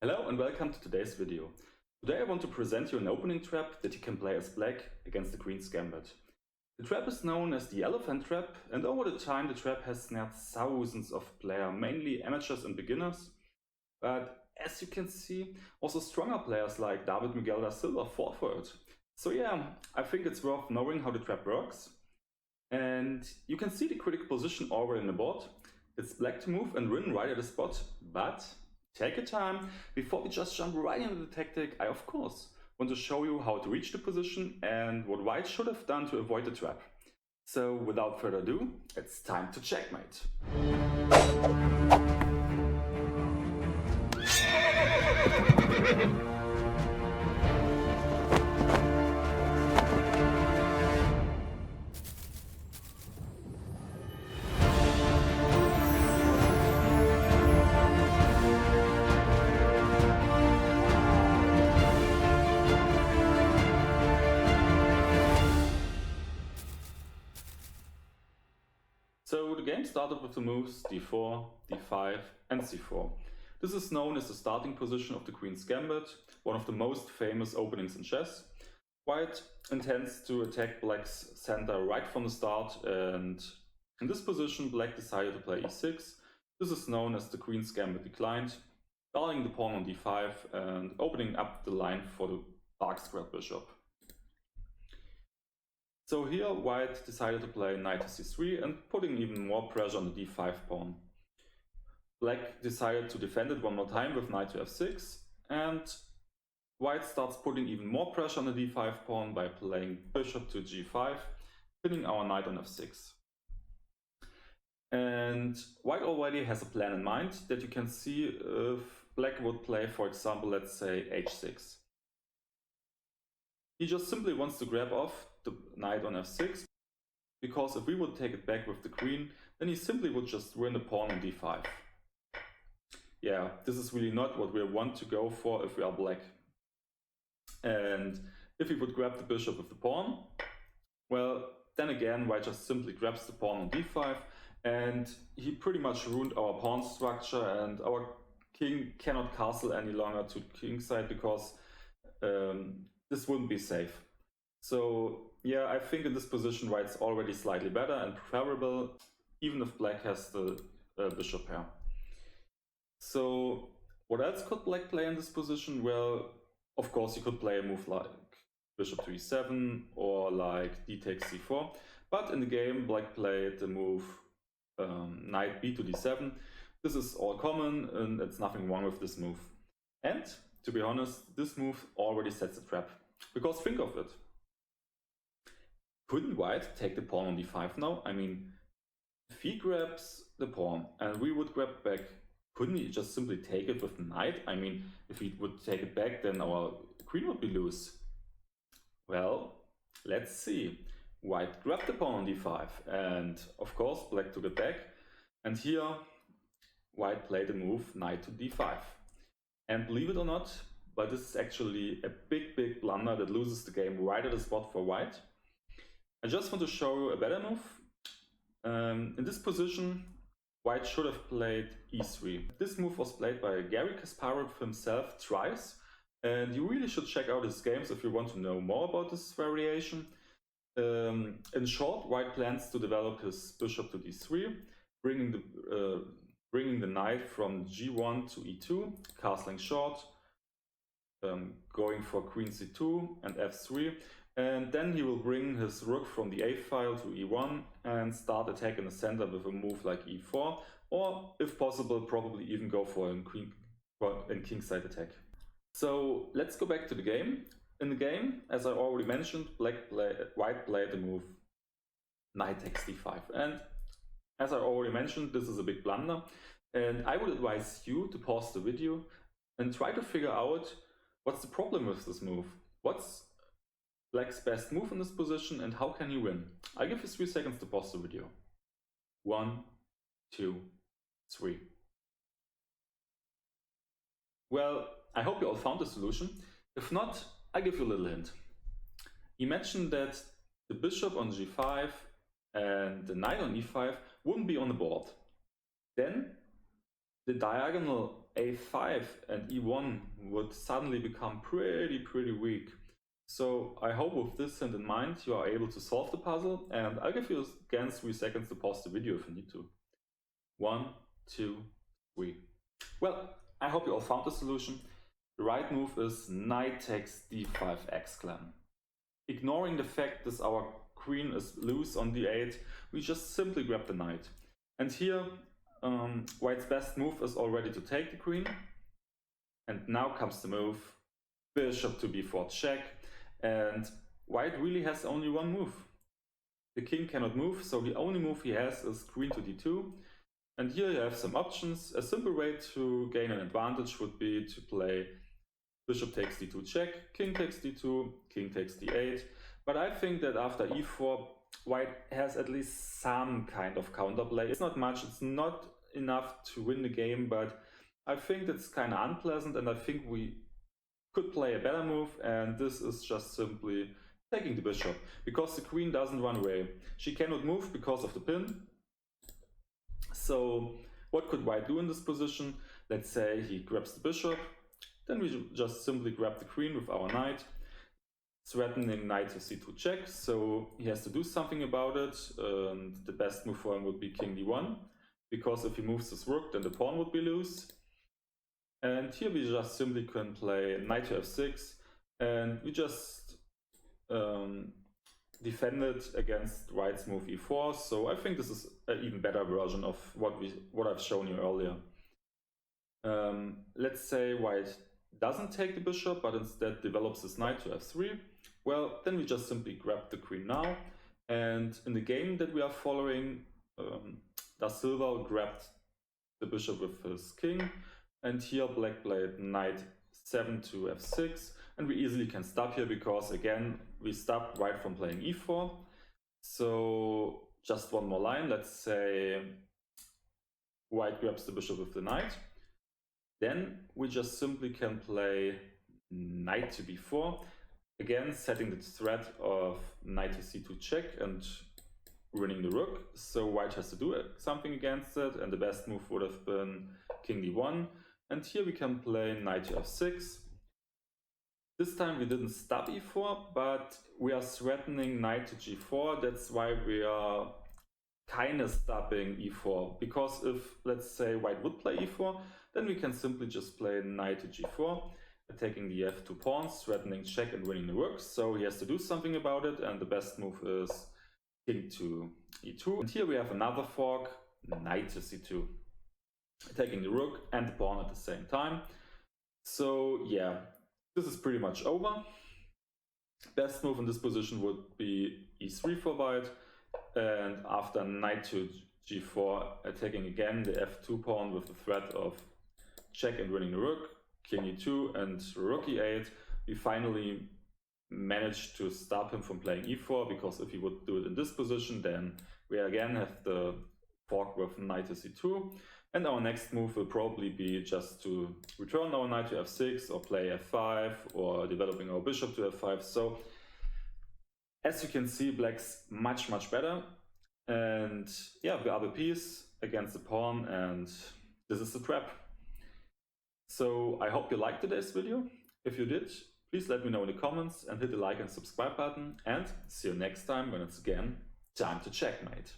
Hello and welcome to today's video. Today I want to present you an opening trap that you can play as black against the queen's gambit. The trap is known as the elephant trap, and over the time the trap has snared thousands of players, mainly amateurs and beginners. But as you can see, also stronger players like Miguel or Silva fall for it. So yeah, I think it's worth knowing how the trap works. And you can see the critical position already in the board. It's black to move and win right at the spot, but take your time. Before we just jump right into the tactic, I of course want to show you how to reach the position and what white should have done to avoid the trap. So without further ado, it's time to checkmate. So the game started with the moves d4, d5 and c4. This is known as the starting position of the queen's gambit, one of the most famous openings in chess. White intends to attack black's center right from the start, and in this position black decided to play e6. This is known as the queen's gambit declined, darting the pawn on d5 and opening up the line for the dark squared bishop. So here white decided to play knight to c3 and putting even more pressure on the d5 pawn. Black decided to defend it one more time with knight to f6, and white starts putting even more pressure on the d5 pawn by playing bishop to g5, pinning our knight on f6. And white already has a plan in mind that you can see if black would play, for example, let's say h6. He just simply wants to grab off the knight on f6, because if we would take it back with the queen, then he simply would just win the pawn on d5. Yeah, this is really not what we want to go for if we are black. And if he would grab the bishop with the pawn, well, then again white just simply grabs the pawn on d5, and he pretty much ruined our pawn structure, and our king cannot castle any longer to kingside because this wouldn't be safe. So yeah, I think in this position white's already slightly better and preferable, even if black has the bishop pair. So what else could black play in this position? Well, of course you could play a move like bishop to e7 or like d takes c4, but in the game black played the move knight b to d7. This is all common and it's nothing wrong with this move. And to be honest, this move already sets a trap, because think of it. Couldn't white take the pawn on d5 now? I mean, if he grabs the pawn and we would grab back, couldn't he just simply take it with the knight? I mean, if he would take it back, then our queen would be loose. Well, let's see. White grabbed the pawn on d5 and of course black took it back, and here white played the move knight to d5. And believe it or not, but this is actually a big blunder that loses the game right at the spot for white. I just want to show you a better move. In this position, white should have played e3. This move was played by Garry Kasparov himself twice, and you really should check out his games if you want to know more about this variation. In short, white plans to develop his bishop to d3, bringing the knight from g1 to e2, castling short, going for queen c2 and f3, and then he will bring his rook from the a file to e1 and start attack in the center with a move like e4, or if possible probably even go for a kingside attack. So let's go back to the game. In the game, as I already mentioned, white played the move knight takes d5, and as I already mentioned, this is a big blunder, and I would advise you to pause the video and try to figure out what's the problem with this move. What's black's best move in this position and how can he win? I'll give you 3 seconds to pause the video. 1, 2, 3. Well, I hope you all found the solution. If not, I'll give you a little hint. Imagine that the bishop on g5 and the knight on e5 wouldn't be on the board. Then the diagonal a5 and e1 would suddenly become pretty weak. So I hope with this hint in mind you are able to solve the puzzle, and I'll give you again 3 seconds to pause the video if you need to. 1, 2, 3. Well, I hope you all found the solution. The right move is knight takes d5 exclam. Ignoring the fact that our queen is loose on d8, we just simply grab the knight. And here, white's best move is already to take the queen. And now comes the move, bishop to b4 check. And white really has only one move. The king cannot move, so the only move he has is queen to d2. And here you have some options. A simple way to gain an advantage would be to play bishop takes d2 check, king takes d2, king takes d8. But I think that after e4, white has at least some kind of counterplay. It's not much, it's not enough to win the game, but I think that's kind of unpleasant, and I think we could play a better move, and this is just simply taking the bishop, because the queen doesn't run away. She cannot move because of the pin. So what could white do in this position? Let's say he grabs the bishop, then we just simply grab the queen with our knight, threatening knight to c2 check, so he has to do something about it. The best move for him would be king d1, because if he moves his rook, then the pawn would be loose. And here we just simply can play knight to f6, and we just defend it against white's move e4. So I think this is an even better version of what I've shown you earlier. Let's say white doesn't take the bishop, but instead develops his knight to f3. Well, then we just simply grab the queen now. And in the game that we are following, Da Silva grabbed the bishop with his king. And here black played knight 7 to f6. And we easily can stop here because, again, we stopped white from playing e4. So just one more line. Let's say white grabs the bishop with the knight. Then we just simply can play knight to b4, again setting the threat of knight to c2 check and winning the rook. So white has to do something against it, and the best move would have been king d1. And here we can play knight to f6. This time we didn't stop e4, but we are threatening knight to g4. That's why we are kind of stopping e4, because if, let's say, white would play e4, then we can simply just play knight to g4, attacking the f2 pawns, threatening check and winning the rook. So he has to do something about it, and the best move is king to e2. And here we have another fork, knight to c2, attacking the rook and the pawn at the same time. So yeah, this is pretty much over. Best move in this position would be e3 for white, and after knight to g4, attacking again the f2 pawn with the threat of check and winning the rook, king e2 and rook e8, we finally managed to stop him from playing e4, because if he would do it in this position, then we again have the fork with knight to c2. And our next move will probably be just to return our knight to f6 or play f5 or developing our bishop to f5. So as you can see, black's much better. And yeah, the other piece against the pawn, and this is the trap. So I hope you liked today's video. If you did, please let me know in the comments and hit the like and subscribe button, and see you next time when it's again time to checkmate.